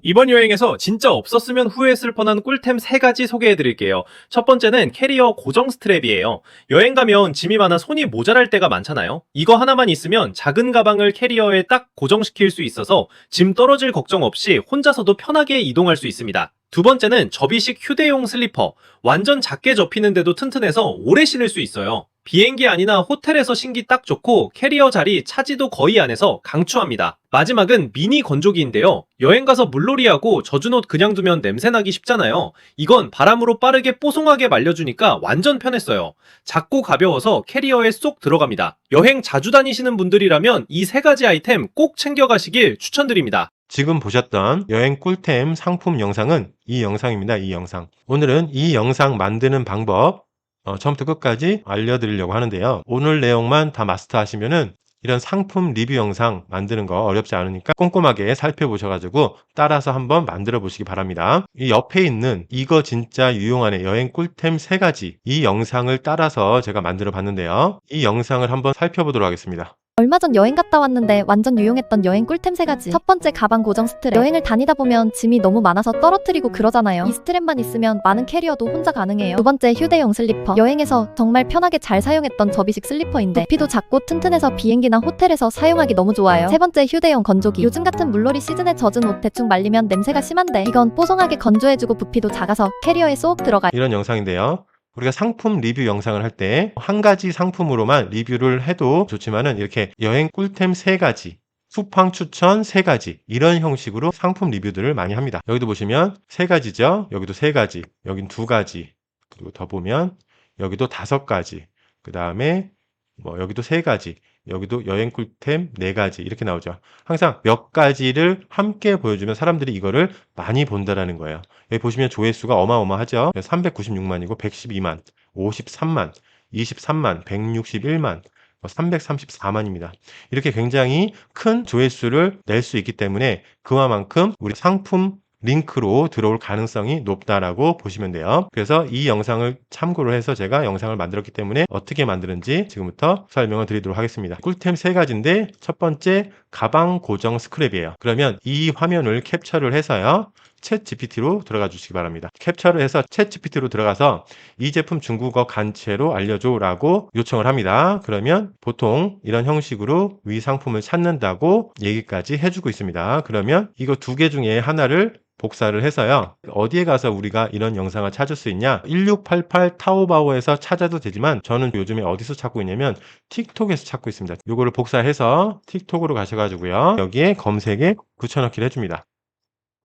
이번 여행에서 진짜 없었으면 후회했을 뻔한 꿀템 3가지 소개해드릴게요. 첫 번째는 캐리어 고정 스트랩이에요. 여행 가면 짐이 많아 손이 모자랄 때가 많잖아요. 이거 하나만 있으면 작은 가방을 캐리어에 딱 고정시킬 수 있어서 짐 떨어질 걱정 없이 혼자서도 편하게 이동할 수 있습니다. 두 번째는 접이식 휴대용 슬리퍼. 완전 작게 접히는데도 튼튼해서 오래 신을 수 있어요. 비행기 안이나 호텔에서 신기 딱 좋고 캐리어 자리 차지도 거의 안 해서 강추합니다. 마지막은 미니 건조기인데요. 여행 가서 물놀이하고 젖은 옷 그냥 두면 냄새나기 쉽잖아요. 이건 바람으로 빠르게 뽀송하게 말려주니까 완전 편했어요. 작고 가벼워서 캐리어에 쏙 들어갑니다. 여행 자주 다니시는 분들이라면 이 3가지 아이템 꼭 챙겨가시길 추천드립니다. 지금 보셨던 여행 꿀템 상품 영상은 이 영상입니다. 이 영상. 오늘은 이 영상 만드는 방법 처음부터 끝까지 알려드리려고 하는데요. 오늘 내용만 다 마스터하시면은 이런 상품 리뷰 영상 만드는 거 어렵지 않으니까 꼼꼼하게 살펴보셔가지고 따라서 한번 만들어 보시기 바랍니다. 이 옆에 있는 이거 진짜 유용하네 여행 꿀템 3가지 이 영상을 따라서 제가 만들어 봤는데요. 이 영상을 한번 살펴보도록 하겠습니다. 얼마 전 여행 갔다 왔는데 완전 유용했던 여행 꿀템 3가지. 첫 번째, 가방 고정 스트랩. 여행을 다니다 보면 짐이 너무 많아서 떨어뜨리고 그러잖아요. 이 스트랩만 있으면 많은 캐리어도 혼자 가능해요. 두 번째, 휴대용 슬리퍼. 여행에서 정말 편하게 잘 사용했던 접이식 슬리퍼인데 부피도 작고 튼튼해서 비행기나 호텔에서 사용하기 너무 좋아요. 세 번째, 휴대용 건조기. 요즘 같은 물놀이 시즌에 젖은 옷 대충 말리면 냄새가 심한데 이건 뽀송하게 건조해주고 부피도 작아서 캐리어에 쏙 들어가요. 이런 영상인데요. 우리가 상품 리뷰 영상을 할 때 한 가지 상품으로만 리뷰를 해도 좋지만은 이렇게 여행 꿀템 3가지, 쿠팡 추천 3가지 이런 형식으로 상품 리뷰들을 많이 합니다. 여기도 보시면 3가지죠. 여기도 3가지, 여긴 2가지, 그리고 더 보면 여기도 5가지, 그 다음에 여기도 3가지, 여기도 여행 꿀템 4가지 이렇게 나오죠. 항상 몇 가지를 함께 보여주면 사람들이 이거를 많이 본다라는 거예요. 여기 보시면 조회수가 어마어마하죠. 396만이고 112만, 53만, 23만, 161만, 334만입니다. 이렇게 굉장히 큰 조회수를 낼 수 있기 때문에 그와만큼 우리 상품 링크로 들어올 가능성이 높다라고 보시면 돼요. 그래서 이 영상을 참고로 해서 제가 영상을 만들었기 때문에 어떻게 만드는지 지금부터 설명을 드리도록 하겠습니다. 꿀템 3가지인데 첫 번째 가방 고정 스크랩이에요. 그러면 이 화면을 캡처를 해서요. 챗 GPT로 들어가 주시기 바랍니다. 캡처를 해서 챗 GPT로 들어가서 이 제품 중국어 간체로 알려줘 라고 요청을 합니다. 그러면 보통 이런 형식으로 위 상품을 찾는다고 얘기까지 해주고 있습니다. 그러면 이거 2개 중에 하나를 복사를 해서요. 어디에 가서 우리가 이런 영상을 찾을 수 있냐? 1688 타오바오에서 찾아도 되지만 저는 요즘에 어디서 찾고 있냐면 틱톡에서 찾고 있습니다. 요거를 복사해서 틱톡으로 가셔가지고요. 여기에 검색에 붙여넣기를 해줍니다.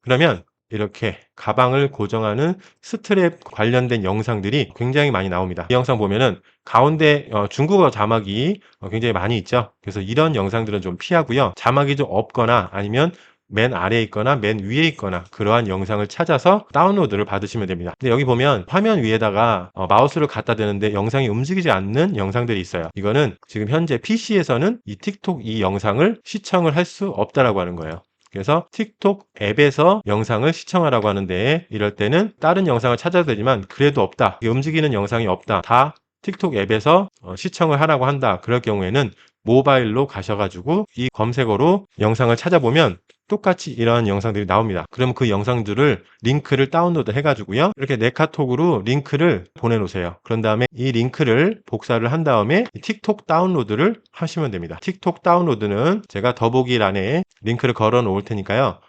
그러면 이렇게 가방을 고정하는 스트랩 관련된 영상들이 굉장히 많이 나옵니다. 이 영상 보면은 가운데 중국어 자막이 굉장히 많이 있죠. 그래서 이런 영상들은 좀 피하고요. 자막이 좀 없거나 아니면 맨 아래에 있거나 맨 위에 있거나 그러한 영상을 찾아서 다운로드를 받으시면 됩니다. 근데 여기 보면 화면 위에다가 마우스를 갖다 대는데 영상이 움직이지 않는 영상들이 있어요. 이거는 지금 현재 PC에서는 이 틱톡 이 영상을 시청을 할 수 없다라고 하는 거예요. 그래서 틱톡 앱에서 영상을 시청하라고 하는데 이럴 때는 다른 영상을 찾아도 되지만 그래도 없다. 움직이는 영상이 없다. 다 틱톡 앱에서 시청을 하라고 한다. 그럴 경우에는 모바일로 가셔가지고 이 검색어로 영상을 찾아보면 똑같이 이러한 영상들이 나옵니다. 그럼 그 영상들을 링크를 다운로드 해가지고요. 이렇게 내 카톡으로 링크를 보내놓으세요. 그런 다음에 이 링크를 복사를 한 다음에 틱톡 다운로드를 하시면 됩니다. 틱톡 다운로드는 제가 더보기란에 링크를 걸어 놓을 테니까요.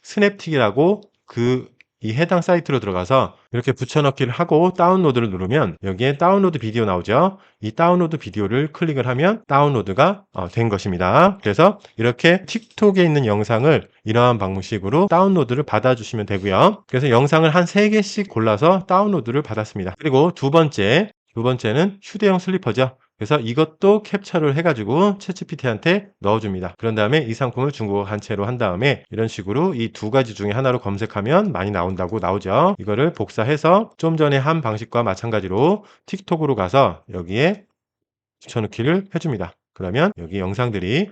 스냅틱이라고 이 해당 사이트로 들어가서 이렇게 붙여넣기를 하고 다운로드를 누르면 여기에 다운로드 비디오 나오죠. 이 다운로드 비디오를 클릭을 하면 다운로드가 된 것입니다. 그래서 이렇게 틱톡에 있는 영상을 이러한 방식으로 다운로드를 받아주시면 되고요. 그래서 영상을 한 3개씩 골라서 다운로드를 받았습니다. 그리고 두 번째는 휴대용 슬리퍼죠. 그래서 이것도 캡처를 해가지고 챗GPT한테 넣어줍니다. 그런 다음에 이 상품을 중국어 간체로 한 다음에 이런 식으로 이 2가지 중에 하나로 검색하면 많이 나온다고 나오죠. 이거를 복사해서 좀 전에 한 방식과 마찬가지로 틱톡으로 가서 여기에 붙여넣기를 해줍니다. 그러면 여기 영상들이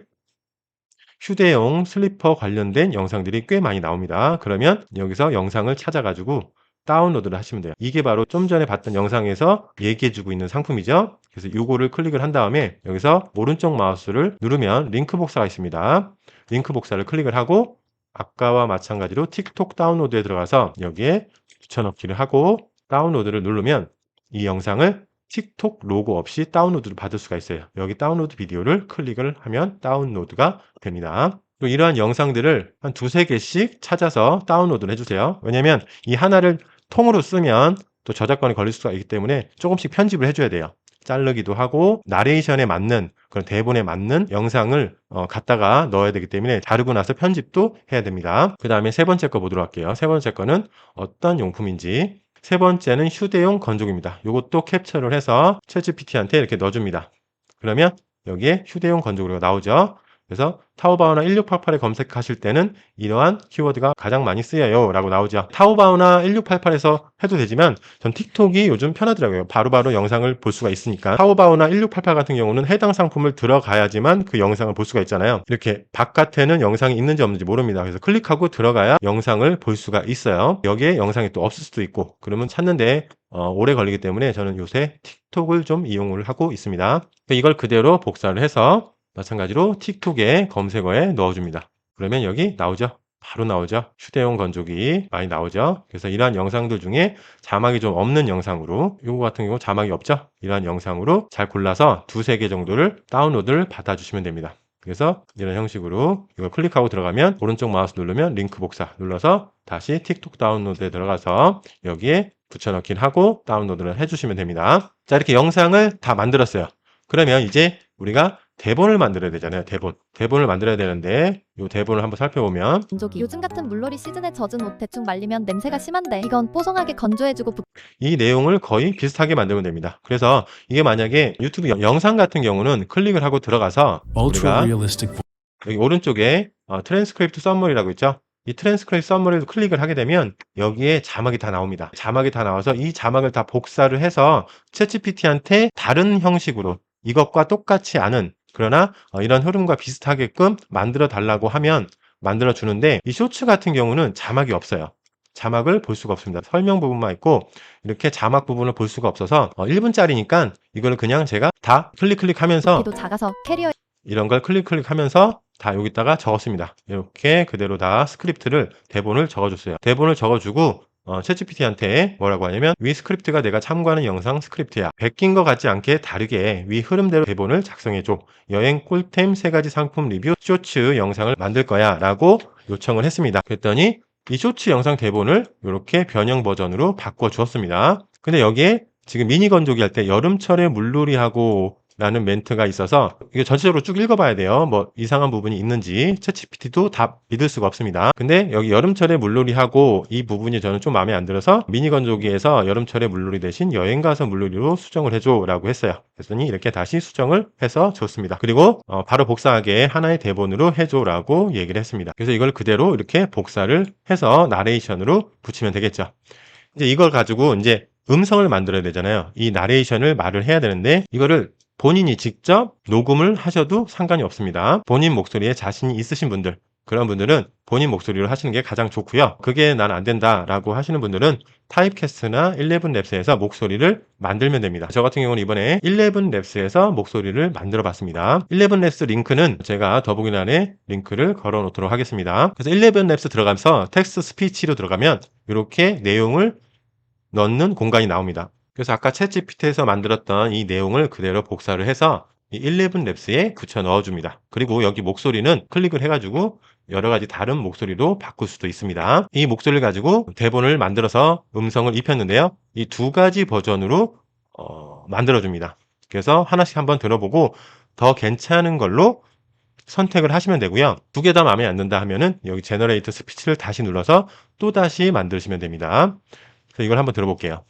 휴대용 슬리퍼 관련된 영상들이 꽤 많이 나옵니다. 그러면 여기서 영상을 찾아가지고 다운로드를 하시면 돼요. 이게 바로 좀 전에 봤던 영상에서 얘기해주고 있는 상품이죠. 그래서 이거를 클릭을 한 다음에 여기서 오른쪽 마우스를 누르면 링크 복사가 있습니다. 링크 복사를 클릭을 하고 아까와 마찬가지로 틱톡 다운로드에 들어가서 여기에 붙여넣기를 하고 다운로드를 누르면 이 영상을 틱톡 로고 없이 다운로드를 받을 수가 있어요. 여기 다운로드 비디오를 클릭을 하면 다운로드가 됩니다. 또 이러한 영상들을 한 두세 개씩 찾아서 다운로드를 해주세요. 왜냐면 이 하나를 통으로 쓰면 또 저작권이 걸릴 수가 있기 때문에 조금씩 편집을 해줘야 돼요. 자르기도 하고 나레이션에 맞는 그런 대본에 맞는 영상을 갖다가 넣어야 되기 때문에 자르고 나서 편집도 해야 됩니다. 그 다음에 세 번째 거 보도록 할게요. 세 번째 거는 어떤 용품인지. 세 번째는 휴대용 건조기입니다. 이것도 캡처를 해서 챗GPT한테 이렇게 넣어줍니다. 그러면 여기에 휴대용 건조기가 나오죠. 그래서 타오바오나 1688에 검색하실 때는 이러한 키워드가 가장 많이 쓰여요 라고 나오죠. 타오바오나 1688에서 해도 되지만 전 틱톡이 요즘 편하더라고요. 바로바로 영상을 볼 수가 있으니까. 타오바오나 1688 같은 경우는 해당 상품을 들어가야지만 그 영상을 볼 수가 있잖아요. 이렇게 바깥에는 영상이 있는지 없는지 모릅니다. 그래서 클릭하고 들어가야 영상을 볼 수가 있어요. 여기에 영상이 또 없을 수도 있고 그러면 찾는데 오래 걸리기 때문에 저는 요새 틱톡을 좀 이용을 하고 있습니다. 이걸 그대로 복사를 해서 마찬가지로 틱톡에 검색어에 넣어줍니다. 그러면 여기 나오죠. 바로 나오죠. 휴대용 건조기 많이 나오죠. 그래서 이러한 영상들 중에 자막이 좀 없는 영상으로 이거 같은 경우 자막이 없죠. 이러한 영상으로 잘 골라서 두세 개 정도를 다운로드를 받아주시면 됩니다. 그래서 이런 형식으로 이걸 클릭하고 들어가면 오른쪽 마우스 누르면 링크 복사 눌러서 다시 틱톡 다운로드에 들어가서 여기에 붙여넣기를 하고 다운로드를 해주시면 됩니다. 자, 이렇게 영상을 다 만들었어요. 그러면 이제 우리가 대본을 만들어야 되잖아요. 대본을 만들어야 되는데 이 대본을 한번 살펴보면 건조기. 요즘 같은 물놀이 시즌에 젖은 옷 대충 말리면 냄새가 심한데 이건 뽀송하게 건조해주고 이 내용을 거의 비슷하게 만들면 됩니다. 그래서 이게 만약에 유튜브 영상 같은 경우는 클릭을 하고 들어가서 Ultra 우리가 realistic 여기 오른쪽에 트랜스크립트 썸머리라고 있죠. 이 트랜스크립트 썸머리를 클릭을 하게 되면 여기에 자막이 다 나옵니다. 자막이 다 나와서 이 자막을 다 복사를 해서 챗GPT한테 다른 형식으로 이것과 똑같지 않은 그러나 이런 흐름과 비슷하게끔 만들어 달라고 하면 만들어 주는데 이 쇼츠 같은 경우는 자막이 없어요. 자막을 볼 수가 없습니다. 설명 부분만 있고 이렇게 자막 부분을 볼 수가 없어서 1분짜리니까 이거를 그냥 제가 다 클릭하면서 부피도 작아서 캐리어 이런 걸 클릭하면서 다 여기다가 적었습니다. 이렇게 그대로 다 스크립트를 대본을 적어줬어요. 대본을 적어주고 챗GPT한테 뭐라고 하냐면 위 스크립트가 내가 참고하는 영상 스크립트야. 베낀 것 같지 않게 다르게 위 흐름대로 대본을 작성해줘. 여행 꿀템 3가지 상품 리뷰 쇼츠 영상을 만들 거야 라고 요청을 했습니다. 그랬더니 이 쇼츠 영상 대본을 이렇게 변형 버전으로 바꿔주었습니다. 근데 여기에 지금 미니 건조기 할 때 여름철에 물놀이하고 라는 멘트가 있어서 이게 전체적으로 쭉 읽어봐야 돼요. 뭐 이상한 부분이 있는지 챗GPT도 다 믿을 수가 없습니다. 근데 여기 여름철에 물놀이하고 이 부분이 저는 좀 마음에 안 들어서 미니 건조기에서 여름철에 물놀이 대신 여행 가서 물놀이로 수정을 해줘 라고 했어요. 그랬더니 이렇게 다시 수정을 해서 줬습니다. 그리고 바로 복사하게 하나의 대본으로 해줘 라고 얘기를 했습니다. 그래서 이걸 그대로 이렇게 복사를 해서 나레이션으로 붙이면 되겠죠. 이제 이걸 가지고 이제 음성을 만들어야 되잖아요. 이 나레이션을 말을 해야 되는데 이거를 본인이 직접 녹음을 하셔도 상관이 없습니다. 본인 목소리에 자신이 있으신 분들, 그런 분들은 본인 목소리로 하시는 게 가장 좋고요. 그게 난 안 된다라고 하시는 분들은 타입캐스트나 11랩스에서 목소리를 만들면 됩니다. 저 같은 경우는 이번에 11랩스에서 목소리를 만들어 봤습니다. 11랩스 링크는 제가 더보기란에 링크를 걸어 놓도록 하겠습니다. 그래서 11랩스 들어가면서 텍스트 스피치로 들어가면 이렇게 내용을 넣는 공간이 나옵니다. 그래서 아까 챗GPT에서 만들었던 이 내용을 그대로 복사를 해서 이 11랩스에 붙여 넣어줍니다. 그리고 여기 목소리는 클릭을 해가지고 여러 가지 다른 목소리로 바꿀 수도 있습니다. 이 목소리를 가지고 대본을 만들어서 음성을 입혔는데요. 이 두 가지 버전으로 만들어줍니다. 그래서 하나씩 한번 들어보고 더 괜찮은 걸로 선택을 하시면 되고요. 두 개 다 마음에 안 든다 하면은 여기 제너레이터 스피치를 다시 눌러서 또 다시 만드시면 됩니다. 그래서 이걸 한번 들어볼게요.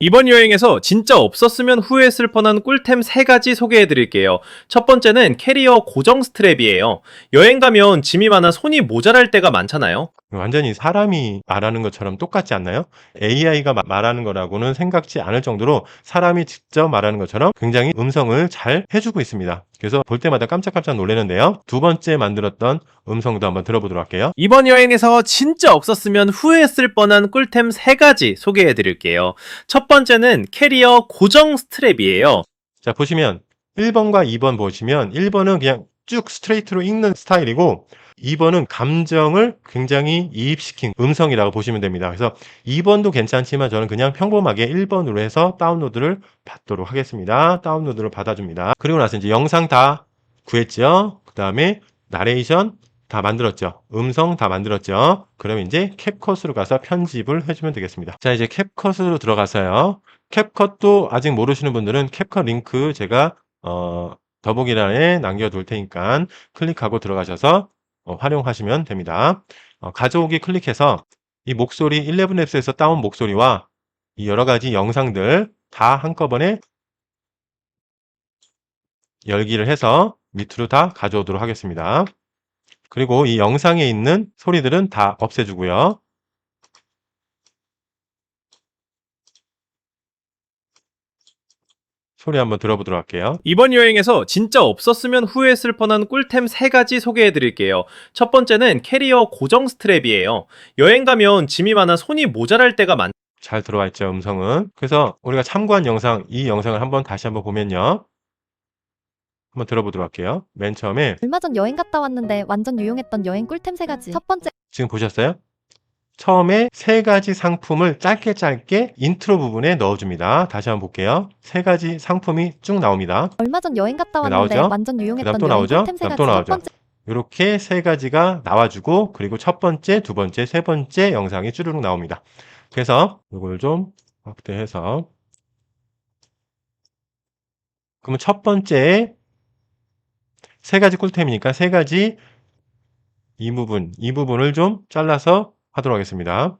이번 여행에서 진짜 없었으면 후회했을 뻔한 꿀템 3가지 소개해 드릴게요. 첫 번째는 캐리어 고정 스트랩이에요. 여행 가면 짐이 많아 손이 모자랄 때가 많잖아요. 완전히 사람이 말하는 것처럼 똑같지 않나요? AI가 말하는 거라고는 생각지 않을 정도로 사람이 직접 말하는 것처럼 굉장히 음성을 잘 해주고 있습니다. 그래서 볼 때마다 깜짝깜짝 놀라는데요. 두 번째 만들었던 음성도 한번 들어보도록 할게요. 이번 여행에서 진짜 없었으면 후회했을 뻔한 꿀템 3가지 소개해 드릴게요. 첫 번째는 캐리어 고정 스트랩이에요. 자, 보시면 1번과 2번 보시면 1번은 그냥 쭉 스트레이트로 읽는 스타일이고 2번은 감정을 굉장히 이입시킨 음성이라고 보시면 됩니다. 그래서 2번도 괜찮지만 저는 그냥 평범하게 1번으로 해서 다운로드를 받도록 하겠습니다. 다운로드를 받아줍니다. 그리고 나서 이제 영상 다 구했죠. 그 다음에 나레이션 다 만들었죠. 음성 다 만들었죠. 그러면 이제 캡컷으로 가서 편집을 해주면 되겠습니다. 자, 이제 캡컷으로 들어가서요. 캡컷도 아직 모르시는 분들은 캡컷 링크 제가 더보기란에 남겨둘 테니까 클릭하고 들어가셔서 활용하시면 됩니다. 가져오기 클릭해서 이 목소리 11앱스에서 따온 목소리와 이 여러 가지 영상들 다 한꺼번에 열기를 해서 밑으로 다 가져오도록 하겠습니다. 그리고 이 영상에 있는 소리들은 다 없애주고요. 소리 한번 들어보도록 할게요. 이번 여행에서 진짜 없었으면 후회했을 뻔한 꿀템 3가지 소개해 드릴게요. 첫 번째는 캐리어 고정 스트랩이에요. 여행 가면 짐이 많아 손이 모자랄 때가 잘 들어와 있죠, 음성은. 그래서 우리가 참고한 영상, 이 영상을 다시 한번 보면요. 한번 들어보도록 할게요. 맨 처음에 얼마 전 여행 갔다 왔는데 완전 유용했던 여행 꿀템 3가지. 첫 번째, 지금 보셨어요? 처음에 3가지 상품을 짧게 인트로 부분에 넣어줍니다. 다시 한번 볼게요. 3가지 상품이 쭉 나옵니다. 얼마 전 여행 갔다 네, 왔는데 나오죠? 완전 그다음 유용했던 또 여행 나오죠? 꿀템 그다음 3가지. 또 첫 나오죠? 번째, 이렇게 3가지가 나와주고 그리고 첫 번째, 두 번째, 세 번째 영상이 쭈루룩 나옵니다. 그래서 이걸 좀 확대해서 그러면 첫 번째 3가지 꿀템이니까 3가지 이 부분을 좀 잘라서 하도록 하겠습니다.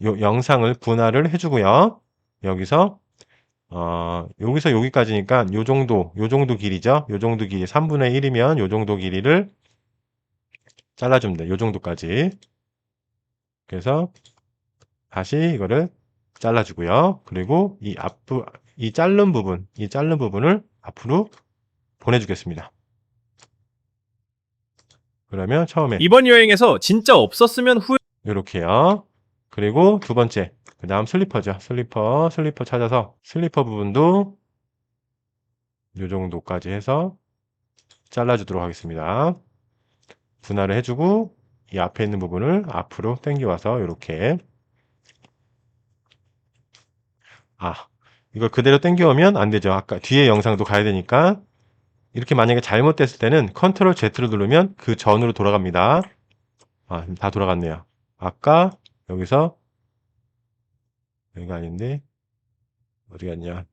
요 영상을 분할을 해주고요. 여기서 여기서 여기까지니까 요 정도 길이죠. 요 정도 길이 3분의 1이면 요 정도 길이를 잘라주면 돼요. 요 정도까지. 그래서 다시 이거를 잘라주고요. 그리고 이 자른 부분을 앞으로 보내주겠습니다. 그러면 처음에 이번 여행에서 진짜 없었으면 후회 이렇게요. 그리고 두 번째, 그 다음 슬리퍼죠. 슬리퍼 찾아서 슬리퍼 부분도 이 정도까지 해서 잘라주도록 하겠습니다. 분할을 해주고 이 앞에 있는 부분을 앞으로 당겨와서 이렇게 이걸 그대로 당겨오면 안 되죠. 아까 뒤에 영상도 가야 되니까 이렇게 만약에 잘못됐을 때는 컨트롤 Z를 누르면 그 전으로 돌아갑니다. 다 돌아갔네요. 아까 여기서 여기가 아닌데 어디 갔냐?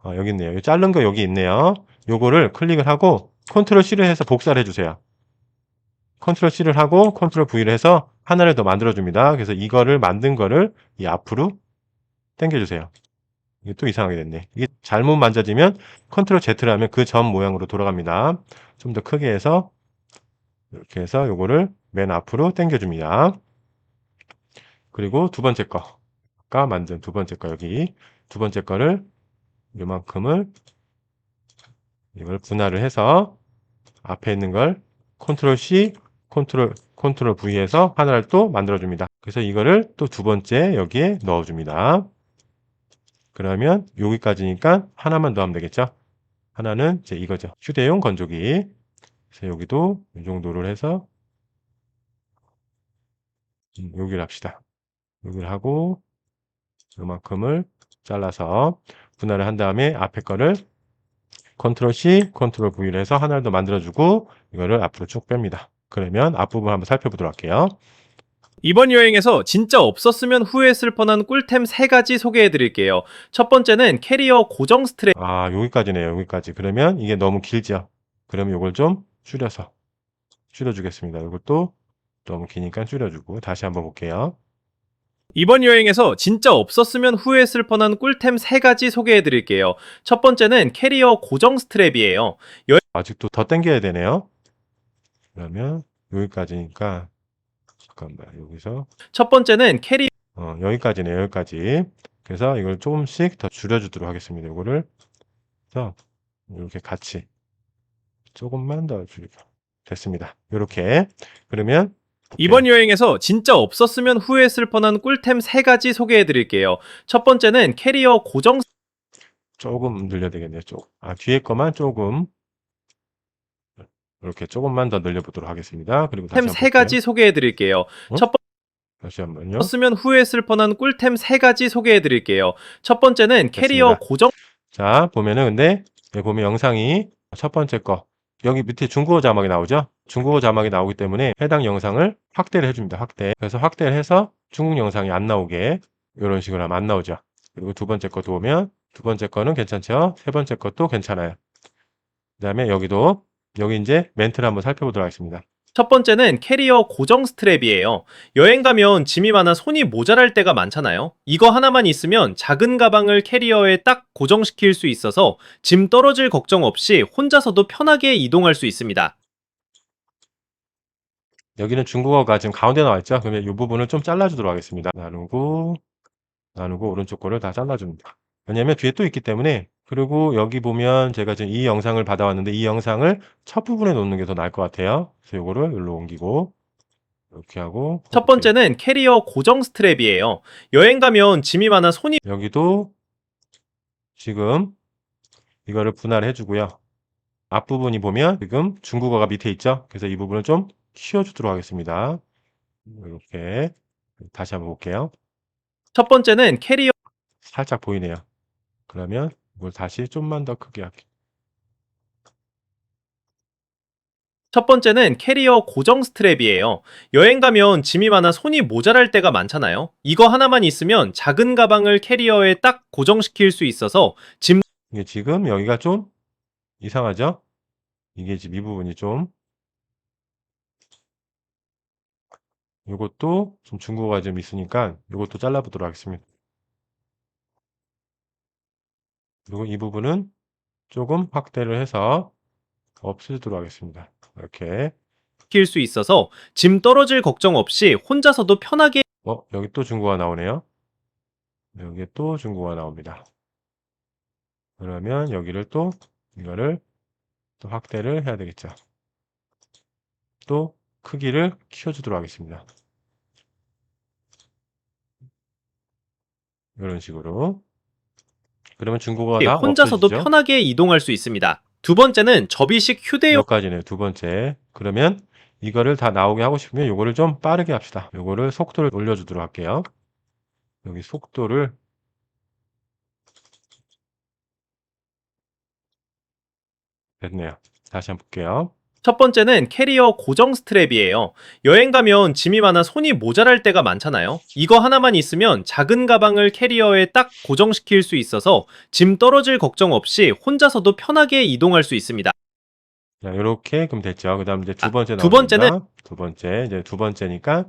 여기 있네요. 이 자른 거 여기 있네요. 요거를 클릭을 하고 컨트롤 C를 해서 복사를 해주세요. 컨트롤 C를 하고 컨트롤 V를 해서 하나를 더 만들어줍니다. 그래서 이거를 만든 거를 이 앞으로 당겨주세요. 이게 또 이상하게 됐네. 이게 잘못 만져지면 컨트롤 Z를 하면 그 점 모양으로 돌아갑니다. 좀 더 크게 해서 이렇게 해서 요거를 맨 앞으로 당겨줍니다. 그리고 두 번째 거, 아까 만든 두 번째 거 여기 두 번째 거를 요만큼을 이걸 분할을 해서 앞에 있는 걸 컨트롤 C, 컨트롤 V에서 하나를 또 만들어줍니다. 그래서 이거를 또 두 번째 여기에 넣어줍니다. 그러면 여기까지니까 하나만 더 하면 되겠죠. 하나는 이제 이거죠. 휴대용 건조기. 그래서 여기도 이 정도를 해서 여기를 합시다. 여기를 하고 이만큼을 잘라서 분할을 한 다음에 앞에 거를 컨트롤 C, 컨트롤 V를 해서 하나를 더 만들어주고 이거를 앞으로 쭉 뺍니다. 그러면 앞부분 한번 살펴보도록 할게요. 이번 여행에서 진짜 없었으면 후회했을 뻔한 꿀템 3가지 소개해 드릴게요. 첫 번째는 캐리어 고정 스트랩 여기까지네요. 여기까지. 그러면 이게 너무 길죠. 그러면 이걸 좀 줄여주겠습니다. 이것도 너무 기니까 줄여주고 다시 한번 볼게요. 이번 여행에서 진짜 없었으면 후회했을 뻔한 꿀템 3가지 소개해 드릴게요. 첫 번째는 캐리어 고정 스트랩이에요. 아직도 더 당겨야 되네요. 그러면 여기까지니까 잠깐만 여기서 첫 번째는 캐리어 여기까지네요. 여기까지. 그래서 이걸 조금씩 더 줄여주도록 하겠습니다. 이거를 그래서 이렇게 같이 조금만 더 줄이고 됐습니다. 이렇게 그러면 이번 여행에서 진짜 없었으면 후회했을 뻔한 꿀템 3가지 소개해 드릴게요. 첫 번째는 캐리어 고정 조금 늘려야 되겠네요. 뒤에 거만 조금 이렇게 조금만 더 늘려보도록 하겠습니다. 그리고 다시 템 한번 세 볼게요. 가지 소개해 드릴게요. 어? 첫 다시 한번요. 쓰면 후회했을 뻔한 꿀템 세 가지 소개해 드릴게요. 첫 번째는 캐리어 됐습니다. 고정 자, 보면은 근데 여기 보면 영상이 첫 번째 거 여기 밑에 중국어 자막이 나오죠? 중국어 자막이 나오기 때문에 해당 영상을 확대를 해줍니다. 확대. 그래서 확대를 해서 중국 영상이 안 나오게 이런 식으로 하면 안 나오죠. 그리고 두 번째 것도 보면 두 번째 거는 괜찮죠? 세 번째 것도 괜찮아요. 그 다음에 여기 이제 멘트를 한번 살펴보도록 하겠습니다. 첫 번째는 캐리어 고정 스트랩이에요. 여행 가면 짐이 많아 손이 모자랄 때가 많잖아요. 이거 하나만 있으면 작은 가방을 캐리어에 딱 고정시킬 수 있어서 짐 떨어질 걱정 없이 혼자서도 편하게 이동할 수 있습니다. 여기는 중국어가 지금 가운데 나와 있죠? 그러면 이 부분을 좀 잘라주도록 하겠습니다. 나누고 오른쪽 거를 다 잘라줍니다. 왜냐면 뒤에 또 있기 때문에. 그리고 여기 보면 제가 지금 이 영상을 받아왔는데 이 영상을 첫 부분에 놓는 게 더 나을 것 같아요. 그래서 요거를 여기로 옮기고 이렇게 하고 첫 번째는 캐리어 고정 스트랩이에요. 여행 가면 짐이 많아 손이 여기도 지금 이거를 분할을 해주고요. 앞부분이 보면 지금 중국어가 밑에 있죠? 그래서 이 부분을 좀 키워주도록 하겠습니다. 이렇게 다시 한번 볼게요. 첫 번째는 캐리어 살짝 보이네요. 그러면 이걸 다시 좀만 더 크게 할게요. 첫 번째는 캐리어 고정 스트랩이에요. 여행 가면 짐이 많아 손이 모자랄 때가 많잖아요. 이거 하나만 있으면 작은 가방을 캐리어에 딱 고정시킬 수 있어서 짐 이게 지금 여기가 좀 이상하죠? 이게 지금 이 부분이 좀 요것도 좀 중국어가 좀 있으니까 요것도 잘라보도록 하겠습니다. 그리고 이 부분은 조금 확대를 해서 없애도록 하겠습니다. 이렇게 시킬 수 있어서 짐 떨어질 걱정 없이 혼자서도 편하게 여기 또 중국어가 나오네요. 여기 또 중국어가 나옵니다. 그러면 여기를 또 이거를 또 확대를 해야 되겠죠. 또 크기를 키워주도록 하겠습니다. 이런 식으로. 그러면 중국어가 다 혼자서도 없어지죠. 편하게 이동할 수 있습니다. 두 번째는 접이식 휴대용 여기까지네요. 두 번째. 그러면 이거를 다 나오게 하고 싶으면 요거를 좀 빠르게 합시다. 요거를 속도를 올려주도록 할게요. 여기 속도를 됐네요. 다시 한번 볼게요. 첫 번째는 캐리어 고정 스트랩이에요. 여행 가면 짐이 많아 손이 모자랄 때가 많잖아요. 이거 하나만 있으면 작은 가방을 캐리어에 딱 고정시킬 수 있어서 짐 떨어질 걱정 없이 혼자서도 편하게 이동할 수 있습니다. 자, 요렇게 그럼 됐죠. 그 다음 이제 두 번째 두 번째는 나옵니다. 두 번째, 이제 두 번째니까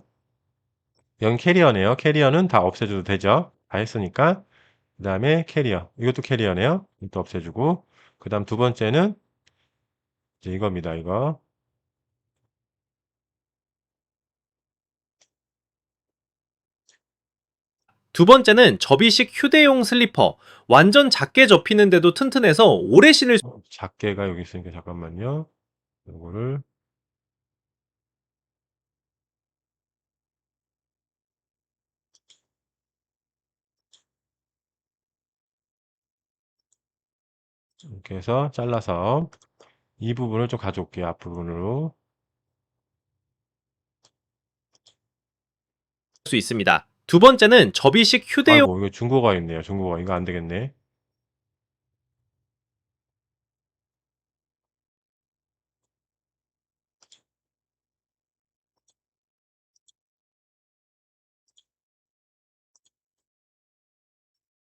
여기 캐리어네요. 캐리어는 다 없애줘도 되죠. 다 했으니까. 그 다음에 캐리어. 이것도 캐리어네요. 이것도 없애주고. 그 다음 두 번째는 이제 이겁니다. 이거. 두 번째는 접이식 휴대용 슬리퍼. 완전 작게 접히는데도 튼튼해서 오래 신을 작게가 여기 있으니까 잠깐만요. 요거를 이렇게 해서 잘라서 이 부분을 좀 가져올게요. 앞부분으로. 수 있습니다. 두 번째는 접이식 휴대용 아이고, 이거 중국어가 있네요. 중국어. 이거 안 되겠네.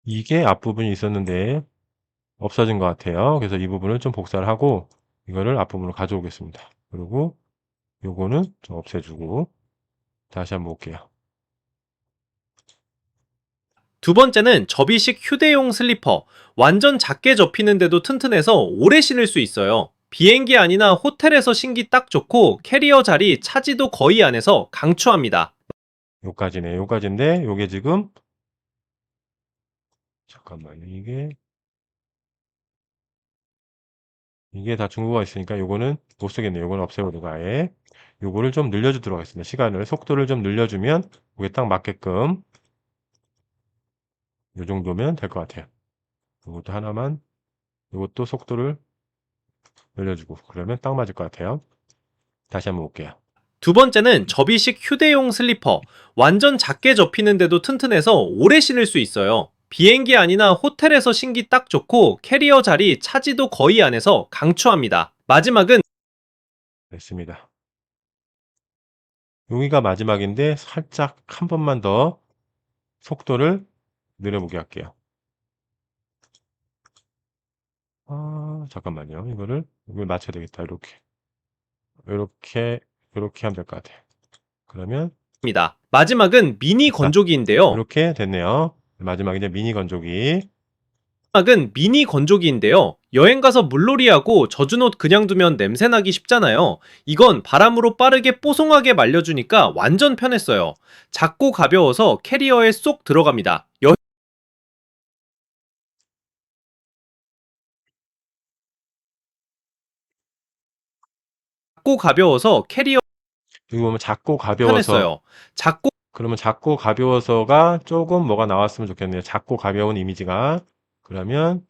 이게 앞부분이 있었는데 없어진 것 같아요. 그래서 이 부분을 좀 복사를 하고 이거를 앞부분으로 가져오겠습니다. 그리고 요거는 좀 없애주고 다시 한번 볼게요. 두 번째는 접이식 휴대용 슬리퍼. 완전 작게 접히는데도 튼튼해서 오래 신을 수 있어요. 비행기 안이나 호텔에서 신기 딱 좋고 캐리어 자리 차지도 거의 안 해서 강추합니다. 요까지네. 요까지인데 요게 지금 잠깐만요. 이게 다 중국어가 있으니까 요거는 못 쓰겠네요. 요거는 없애버리고 아예 요거를 좀 늘려주도록 하겠습니다. 시간을 속도를 좀 늘려주면 이게 딱 맞게끔 요 정도면 될 것 같아요. 이것도 하나만, 이것도 속도를 늘려주고 그러면 딱 맞을 것 같아요. 다시 한번 볼게요. 두 번째는 접이식 휴대용 슬리퍼. 완전 작게 접히는데도 튼튼해서 오래 신을 수 있어요. 비행기 안이나 호텔에서 신기 딱 좋고 캐리어 자리 차지도 거의 안 해서 강추합니다. 마지막은 됐습니다. 여기가 마지막인데 살짝 한 번만 더 속도를 늘려보게 할게요. 잠깐만요. 이걸 맞춰야 되겠다. 이렇게 하면 될 것 같아요. 그러면 입니다. 마지막은 미니 됐어. 건조기인데요. 이렇게 됐네요. 마지막 이제 미니 건조기. 마지막은 미니 건조기인데요. 여행 가서 물놀이하고 젖은 옷 그냥 두면 냄새나기 쉽잖아요. 이건 바람으로 빠르게 뽀송하게 말려주니까 완전 편했어요. 작고 가벼워서 캐리어에 쏙 들어갑니다. 작고 가벼워서 캐리어 여기 보면 작고 가벼워서 편했어요. 작고 그러면 작고 가벼워서가 조금 뭐가 나왔으면 좋겠네요. 작고 가벼운 이미지가. 그러면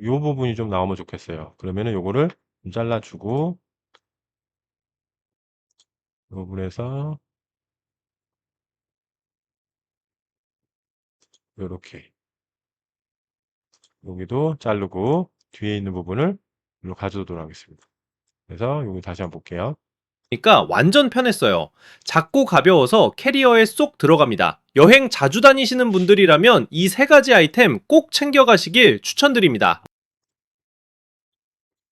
요 부분이 좀 나오면 좋겠어요. 그러면은 요거를 좀 잘라주고 요 부분에서 요렇게 여기도 자르고 뒤에 있는 부분을 일로 가져오도록 하겠습니다. 그래서 여기 다시 한번 볼게요. 니까 완전 편했어요. 작고 가벼워서 캐리어에 쏙 들어갑니다. 여행 자주 다니시는 분들이라면 이 세 가지 아이템 꼭 챙겨가시길 추천드립니다.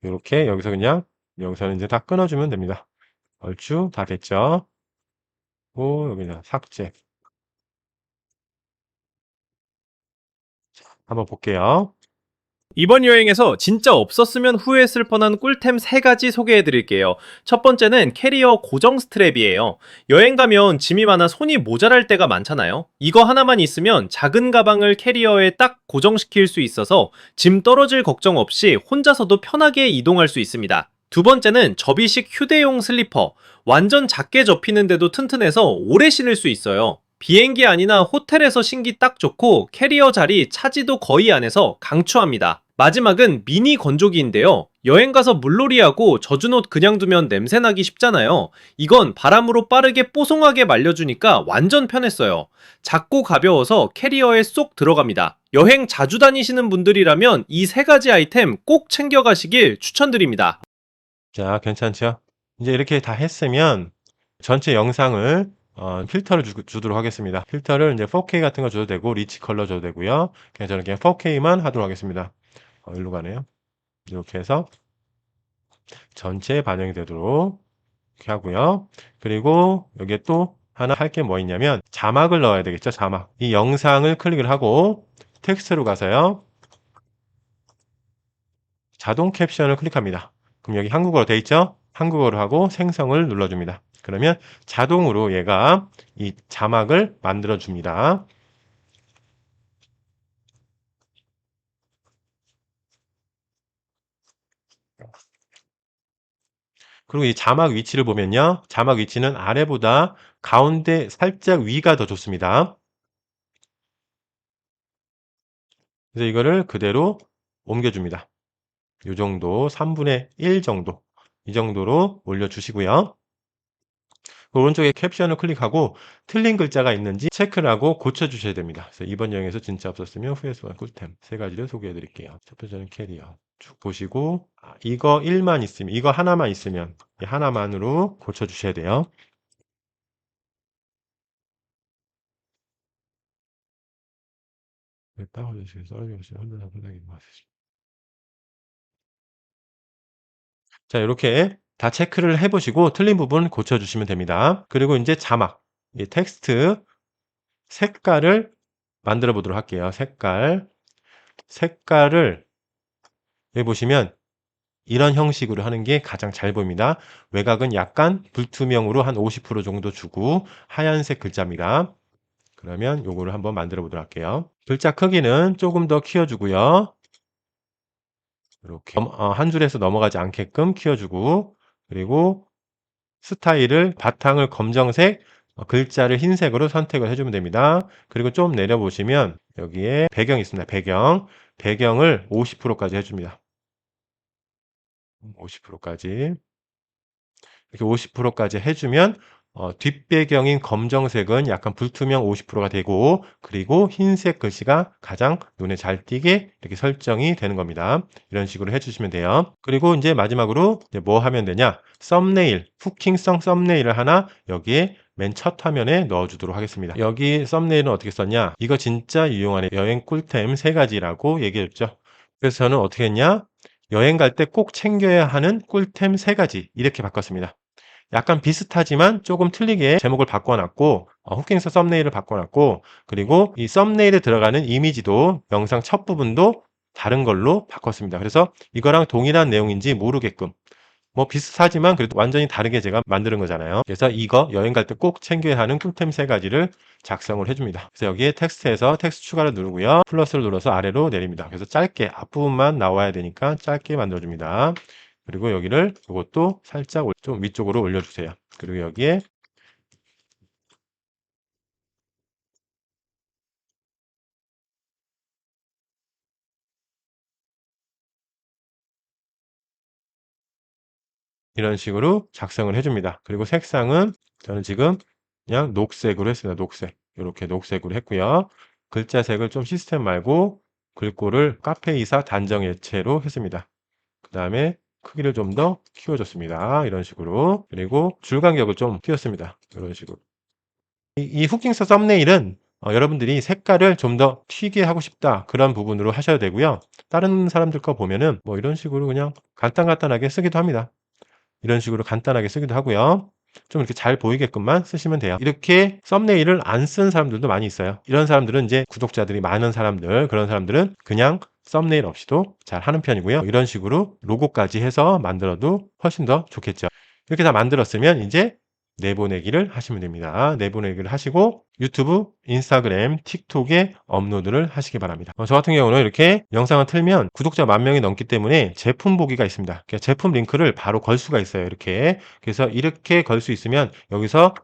요렇게 여기서 그냥 여기서는 이제 다 끊어주면 됩니다. 얼추 다 됐죠? 여기는 삭제. 한번 볼게요. 이번 여행에서 진짜 없었으면 후회했을 뻔한 꿀템 3가지 소개해드릴게요. 첫 번째는 캐리어 고정 스트랩이에요. 여행 가면 짐이 많아 손이 모자랄 때가 많잖아요. 이거 하나만 있으면 작은 가방을 캐리어에 딱 고정시킬 수 있어서 짐 떨어질 걱정 없이 혼자서도 편하게 이동할 수 있습니다. 두 번째는 접이식 휴대용 슬리퍼. 완전 작게 접히는데도 튼튼해서 오래 신을 수 있어요. 비행기 안이나 호텔에서 신기 딱 좋고 캐리어 자리 차지도 거의 안 해서 강추합니다. 마지막은 미니 건조기인데요. 여행 가서 물놀이하고 젖은 옷 그냥 두면 냄새나기 쉽잖아요. 이건 바람으로 빠르게 뽀송하게 말려주니까 완전 편했어요. 작고 가벼워서 캐리어에 쏙 들어갑니다. 여행 자주 다니시는 분들이라면 이 세 가지 아이템 꼭 챙겨가시길 추천드립니다. 자, 괜찮죠? 이제 이렇게 다 했으면 전체 영상을 필터를 주도록 하겠습니다. 필터를 이제 4K 같은 거 줘도 되고 리치 컬러 줘도 되고요. 그냥 저는 그냥 4K만 하도록 하겠습니다. 일로 가네요. 이렇게 해서 전체 반영이 되도록 이렇게 하고요. 그리고 여기에 또 하나 할 게 뭐 있냐면 자막을 넣어야 되겠죠. 자막. 이 영상을 클릭을 하고 텍스트로 가서요. 자동 캡션을 클릭합니다. 그럼 여기 한국어로 돼 있죠? 한국어로 하고 생성을 눌러줍니다. 그러면 자동으로 얘가 이 자막을 만들어 줍니다. 그리고 이 자막 위치를 보면요. 자막 위치는 아래보다 가운데 살짝 위가 더 좋습니다. 그래서 이거를 그대로 옮겨줍니다. 이 정도 3분의 1 정도 이 정도로 올려주시고요. 오른쪽에 캡션을 클릭하고 틀린 글자가 있는지 체크를 하고 고쳐주셔야 됩니다. 그래서 이번 여행에서 진짜 없었으면 후회했을 만한 꿀템 3가지를 소개해 드릴게요. 첫 번째는 캐리어 쭉 보시고 이거 1만 있으면 이거 하나만 있으면 이 하나만으로 고쳐주셔야 돼요. 자, 이렇게 다 체크를 해보시고 틀린 부분 고쳐주시면 됩니다. 그리고 이제 자막, 이 텍스트 색깔을 만들어 보도록 할게요. 색깔을 여기 보시면 이런 형식으로 하는 게 가장 잘 보입니다. 외곽은 약간 불투명으로 한 50% 정도 주고 하얀색 글자입니다. 그러면 요거를 한번 만들어 보도록 할게요. 글자 크기는 조금 더 키워주고요. 이렇게 한 줄에서 넘어가지 않게끔 키워주고 그리고 스타일을 바탕을 검정색, 글자를 흰색으로 선택을 해주면 됩니다. 그리고 좀 내려보시면 여기에 배경이 있습니다. 배경을 50%까지 해줍니다. 50%까지. 이렇게 50%까지 해주면 뒷배경인 검정색은 약간 불투명 50%가 되고, 그리고 흰색 글씨가 가장 눈에 잘 띄게 이렇게 설정이 되는 겁니다. 이런 식으로 해주시면 돼요. 그리고 이제 마지막으로 이제 뭐 하면 되냐? 썸네일, 후킹성 썸네일을 하나 여기에 맨 첫 화면에 넣어주도록 하겠습니다. 여기 썸네일은 어떻게 썼냐? 이거 진짜 유용하네. 여행 꿀템 3가지라고 얘기했죠. 그래서 저는 어떻게 했냐? 여행 갈 때 꼭 챙겨야 하는 꿀템 3가지 이렇게 바꿨습니다. 약간 비슷하지만 조금 틀리게 제목을 바꿔놨고, 후킹스 썸네일을 바꿔놨고, 그리고 이 썸네일에 들어가는 이미지도 영상 첫 부분도 다른 걸로 바꿨습니다. 그래서 이거랑 동일한 내용인지 모르게끔, 뭐 비슷하지만 그래도 완전히 다르게 제가 만드는 거잖아요. 그래서 이거 여행 갈 때 꼭 챙겨야 하는 꿀템 3가지를 작성을 해줍니다. 그래서 여기에 텍스트에서 텍스트 추가를 누르고요. 플러스를 눌러서 아래로 내립니다. 그래서 짧게 앞부분만 나와야 되니까 짧게 만들어줍니다. 그리고 여기를 이것도 살짝 좀 위쪽으로 올려주세요. 그리고 여기에 이런 식으로 작성을 해줍니다. 그리고 색상은 저는 지금 그냥 녹색으로 했습니다. 녹색. 이렇게 녹색으로 했고요. 글자 색을 좀 시스템 말고 글꼴을 카페이사 단정 예체로 했습니다. 그 다음에 크기를 좀 더 키워줬습니다. 이런 식으로. 그리고 줄 간격을 좀 키웠습니다. 이런 식으로. 이 후킹스 썸네일은 여러분들이 색깔을 좀 더 튀게 하고 싶다, 그런 부분으로 하셔야 되고요. 다른 사람들 거 보면은 뭐 이런 식으로 그냥 간단하게 쓰기도 합니다. 이런 식으로 간단하게 쓰기도 하고요. 좀 이렇게 잘 보이게끔만 쓰시면 돼요. 이렇게 썸네일을 안 쓴 사람들도 많이 있어요. 이런 사람들은 이제 구독자들이 많은 사람들, 그런 사람들은 그냥 썸네일 없이도 잘 하는 편이고요. 이런 식으로 로고까지 해서 만들어도 훨씬 더 좋겠죠. 이렇게 다 만들었으면 이제 내보내기를 하시면 됩니다. 내보내기를 하시고 유튜브, 인스타그램, 틱톡에 업로드를 하시기 바랍니다. 저 같은 경우는 이렇게 영상을 틀면 구독자 10,000명이 넘기 때문에 제품 보기가 있습니다. 제품 링크를 바로 걸 수가 있어요. 이렇게. 그래서 이렇게 걸 수 있으면 여기서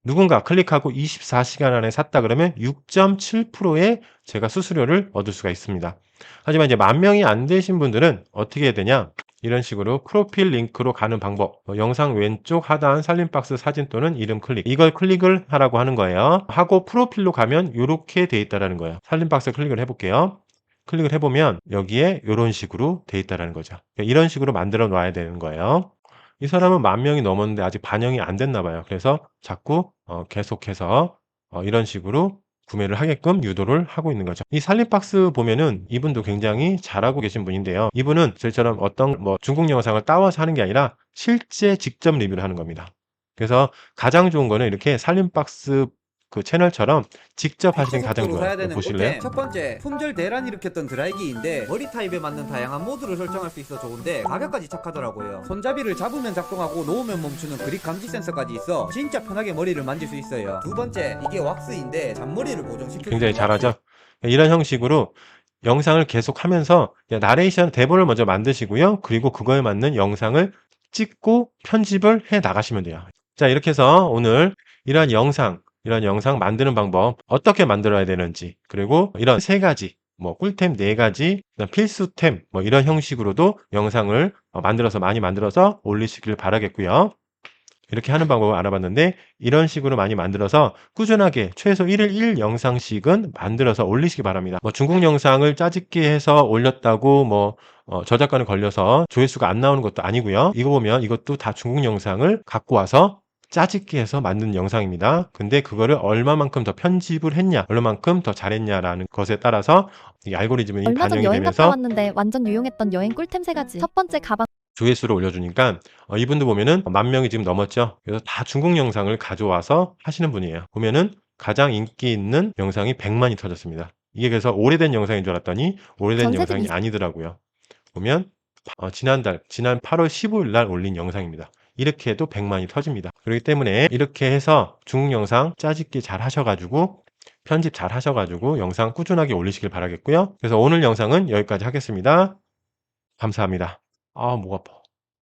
누군가 클릭하고 24시간 안에 샀다 그러면 6.7%의 제가 수수료를 얻을 수가 있습니다. 하지만 이제 10,000명이 안 되신 분들은 어떻게 해야 되냐? 이런 식으로 프로필 링크로 가는 방법, 영상 왼쪽 하단 살림박스 사진 또는 이름 클릭, 이걸 클릭을 하라고 하는 거예요. 하고 프로필로 가면 이렇게 돼 있다라는 거예요. 살림박스 클릭을 해볼게요. 클릭을 해보면 여기에 이런 식으로 돼 있다라는 거죠. 이런 식으로 만들어 놔야 되는 거예요. 이 사람은 10,000명이 넘었는데 아직 반영이 안 됐나 봐요. 그래서 자꾸 계속해서 이런 식으로 구매를 하게끔 유도를 하고 있는 거죠. 이 살림박스 보면은 이분도 굉장히 잘하고 계신 분인데요. 이분은 저희처럼 어떤 뭐 중국 영상을 따와서 하는 게 아니라 실제 직접 리뷰를 하는 겁니다. 그래서 가장 좋은 거는 이렇게 살림박스 그 채널처럼 직접 하시는 게 가장 속도로 사야 좋아요. 되는 보실래요? 꿀템. 첫 번째, 품절 대란 일으켰던 드라이기인데 머리 타입에 맞는 다양한 모드를 설정할 수 있어 좋은데 가격까지 착하더라고요. 손잡이를 잡으면 작동하고 놓으면 멈추는 그립 감지 센서까지 있어 진짜 편하게 머리를 만질 수 있어요. 두 번째, 이게 왁스인데 잔머리를 고정시켜 굉장히 잘하죠. 이런 형식으로 영상을 계속 하면서 나레이션 대본을 먼저 만드시고요. 그리고 그거에 맞는 영상을 찍고 편집을 해 나가시면 돼요. 자, 이렇게 해서 오늘 이런 영상 만드는 방법, 어떻게 만들어야 되는지, 그리고 이런 3가지, 뭐 꿀템 4가지, 필수템, 뭐 이런 형식으로도 영상을 많이 만들어서 올리시길 바라겠고요. 이렇게 하는 방법을 알아봤는데, 이런 식으로 많이 만들어서 꾸준하게 최소 1일 1영상씩은 만들어서 올리시기 바랍니다. 뭐 중국 영상을 짜집기 해서 올렸다고 뭐 저작권에 걸려서 조회수가 안 나오는 것도 아니고요. 이거 보면 이것도 다 중국 영상을 갖고 와서 짜집기 해서 만든 영상입니다. 근데 그거를 얼마만큼 더 편집을 했냐, 얼마만큼 더 잘했냐라는 것에 따라서 이 알고리즘이 얼마 전 반영이 여행 갔다 되면서 왔는데 완전 유용했던 여행 꿀템 3가지. 첫 번째, 가방 조회수를 올려주니까 이분도 보면은 10,000명이 지금 넘었죠. 그래서 다 중국 영상을 가져와서 하시는 분이에요. 보면은 가장 인기 있는 영상이 100만이 터졌습니다. 이게 그래서 오래된 영상인 줄 알았더니 오래된 전세집 영상이 아니더라고요. 지난 8월 15일 날 올린 영상입니다. 이렇게 해도 100만이 터집니다. 그렇기 때문에 이렇게 해서 중국 영상 짜집기 잘 하셔가지고 편집 잘 하셔가지고 영상 꾸준하게 올리시길 바라겠고요. 그래서 오늘 영상은 여기까지 하겠습니다. 감사합니다. 목 아파.